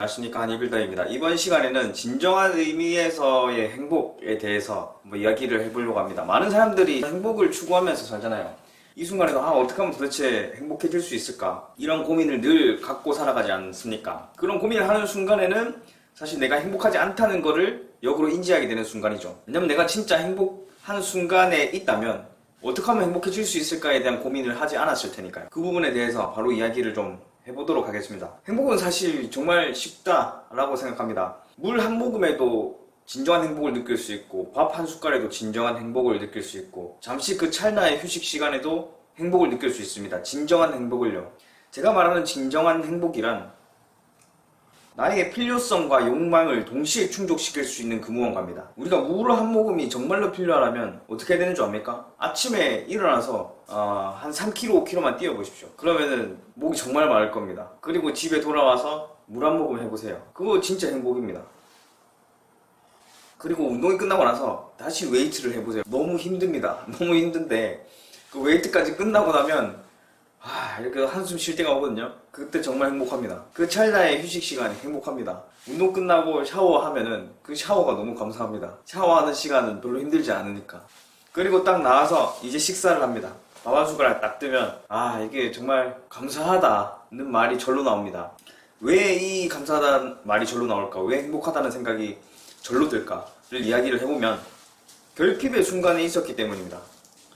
안녕하십니까, 한이빌더입니다. 이번 시간에는 진정한 의미에서의 행복에 대해서 이야기를 해보려고 합니다. 많은 사람들이 행복을 추구하면서 살잖아요. 이 순간에도 어떻게 하면 도대체 행복해질 수 있을까? 이런 고민을 늘 갖고 살아가지 않습니까? 그런 고민을 하는 순간에는 사실 내가 행복하지 않다는 거를 역으로 인지하게 되는 순간이죠. 왜냐면 내가 진짜 행복한 순간에 있다면 어떻게 하면 행복해질 수 있을까에 대한 고민을 하지 않았을 테니까요. 그 부분에 대해서 바로 이야기를 좀 해보도록 하겠습니다. 행복은 사실 정말 쉽다라고 생각합니다. 물 한 모금에도 진정한 행복을 느낄 수 있고, 밥 한 숟갈에도 진정한 행복을 느낄 수 있고, 잠시 그 찰나의 휴식 시간에도 행복을 느낄 수 있습니다. 진정한 행복을요. 제가 말하는 진정한 행복이란 나의 필요성과 욕망을 동시에 충족시킬 수 있는 그 무언가입니다. 우리가 물 한 모금이 정말로 필요하다면 어떻게 해야 되는 줄 압니까? 아침에 일어나서 한 3km, 5km만 뛰어보십시오. 그러면은 목이 정말 마를 겁니다. 그리고 집에 돌아와서 물 한 모금 해보세요. 그거 진짜 행복입니다. 그리고 운동이 끝나고 나서 다시 웨이트를 해보세요. 너무 힘듭니다. 너무 힘든데 그 웨이트까지 끝나고 나면 이렇게 한숨 쉴 때가 오거든요. 그때 정말 행복합니다. 그 찰나의 휴식 시간이 행복합니다. 운동 끝나고 샤워하면은 그 샤워가 너무 감사합니다. 샤워하는 시간은 별로 힘들지 않으니까. 그리고 딱 나와서 이제 식사를 합니다. 밥 한 숟가락 딱 뜨면 이게 정말 감사하다는 말이 절로 나옵니다. 왜 이 감사하다는 말이 절로 나올까? 왜 행복하다는 생각이 절로 들까를 이야기를 해보면 결핍의 순간에 있었기 때문입니다.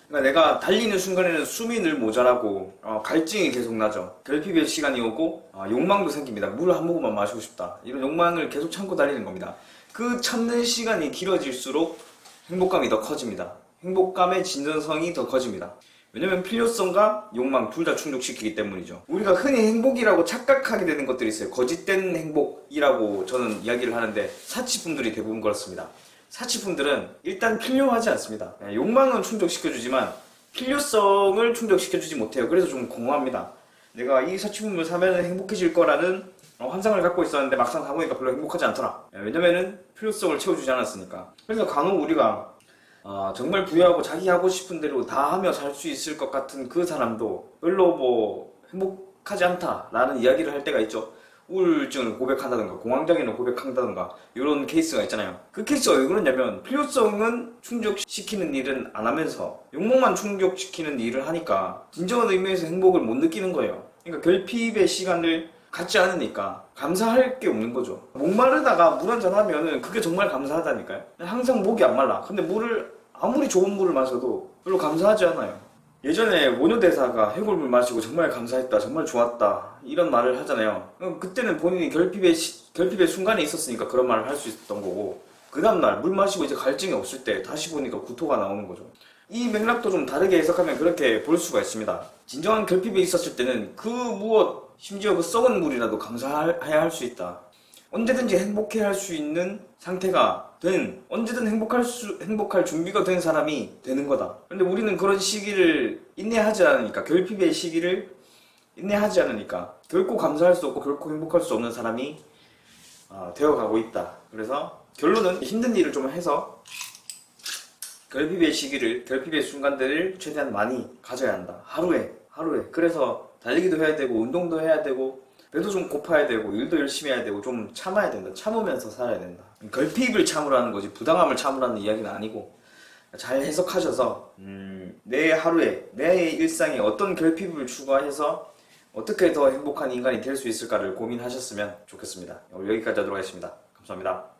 그러니까 내가 달리는 순간에는 숨이 늘 모자라고 갈증이 계속 나죠. 결핍의 시간이 오고 욕망도 생깁니다. 물 한 모금만 마시고 싶다. 이런 욕망을 계속 참고 달리는 겁니다. 그 참는 시간이 길어질수록 행복감이 더 커집니다. 행복감의 진정성이 더 커집니다. 왜냐면 필요성과 욕망 둘 다 충족시키기 때문이죠. 우리가 흔히 행복이라고 착각하게 되는 것들이 있어요. 거짓된 행복이라고 저는 이야기를 하는데 사치품들이 대부분 그렇습니다. 사치품들은 일단 필요하지 않습니다. 욕망은 충족시켜주지만 필요성을 충족시켜주지 못해요. 그래서 좀 공허합니다. 내가 이 사치품을 사면 행복해질 거라는 환상을 갖고 있었는데 막상 사보니까 별로 행복하지 않더라. 왜냐면은 필요성을 채워주지 않았으니까. 그래서 간혹 우리가 정말 부유하고 자기 하고 싶은 대로 다 하며 살 수 있을 것 같은 그 사람도 별로 행복하지 않다라는 이야기를 할 때가 있죠. 우울증을 고백한다든가 공황장애를 고백한다든가 이런 케이스가 있잖아요. 그 케이스가 왜 그러냐면 필요성은 충족시키는 일은 안 하면서 욕망만 충족시키는 일을 하니까 진정한 의미에서 행복을 못 느끼는 거예요. 그러니까 결핍의 시간을 갖지 않으니까 감사할 게 없는 거죠. 목마르다가 물 한잔 하면은 그게 정말 감사하다니까요. 항상 목이 안 말라. 근데 아무리 좋은 물을 마셔도 별로 감사하지 않아요. 예전에 원효대사가 해골물 마시고 정말 감사했다, 정말 좋았다 이런 말을 하잖아요. 그때는 본인이 결핍의 순간에 있었으니까 그런 말을 할 수 있었던 거고, 그 다음날 물 마시고 이제 갈증이 없을 때 다시 보니까 구토가 나오는 거죠. 이 맥락도 좀 다르게 해석하면 그렇게 볼 수가 있습니다. 진정한 결핍에 있었을 때는 그 무엇, 심지어 그 썩은 물이라도 감사해야 할 수 있다. 언제든지 행복해 할 수 있는 상태가 언제든 행복할 준비가 된 사람이 되는 거다. 근데 우리는 그런 시기를 인내하지 않으니까, 결핍의 시기를 인내하지 않으니까 결코 감사할 수 없고 결코 행복할 수 없는 사람이 되어가고 있다. 그래서 결론은 힘든 일을 좀 해서 결핍의 순간들을 최대한 많이 가져야 한다. 하루에. 그래서 달리기도 해야 되고 운동도 해야 되고 배도 좀 고파야 되고 일도 열심히 해야 되고 좀 참아야 된다. 참으면서 살아야 된다. 결핍을 참으라는 거지 부당함을 참으라는 이야기는 아니고, 잘 해석하셔서 내 하루에 내 일상에 어떤 결핍을 추가해서 어떻게 더 행복한 인간이 될 수 있을까를 고민하셨으면 좋겠습니다. 오늘 여기까지 하도록 하겠습니다. 감사합니다.